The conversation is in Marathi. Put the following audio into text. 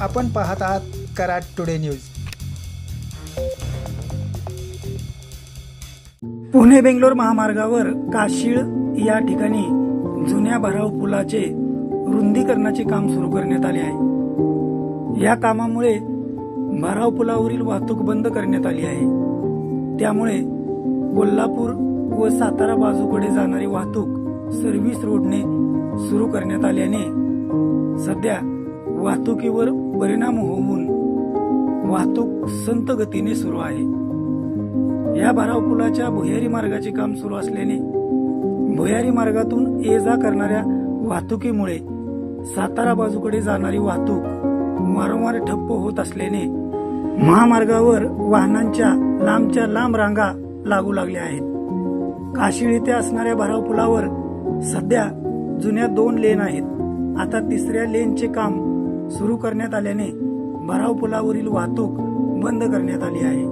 आपण पाहत आहात कराड टुडे न्यूज। पुणे बेंगलोर महामार्गावर काशीळ या ठिकाणी जुन्या भराव पुलाचे रुंदीकरणाचे काम सुरू करण्यात आले आहे। या कामामुळे भराव पुलावरील वाहतूक बंद करण्यात आली आहे। त्यामुळे कोल्हापूर व सातारा बाजूकडे जाणारी वाहतूक सर्व्हिस रोडने सुरू करण्यात आल्याने सध्या वाहतुकीवर परिणाम होऊन वाहतूक संत गतीने सुरू आहे। या भराव पुलाच्या भुयारी मार्गाचे काम सुरू असल्याने भुयारी मार्गातून ये जा करणाऱ्या वाहतुकीमुळे सातारा बाजूकडे जाणारी वाहतूक वारंवार ठप्प होत असल्याने महामार्गावर वाहनांच्या लांबच्या लांब रांगा लागू लागल्या आहेत। काशीळ येथे असणाऱ्या भराव पुलावर सध्या जुन्या 2 लेन आहेत। आता 3ऱ्या लेनचे काम सुरू करण्यात आल्याने भराव पुलावरील वाहतूक बंद करण्यात आली आहे।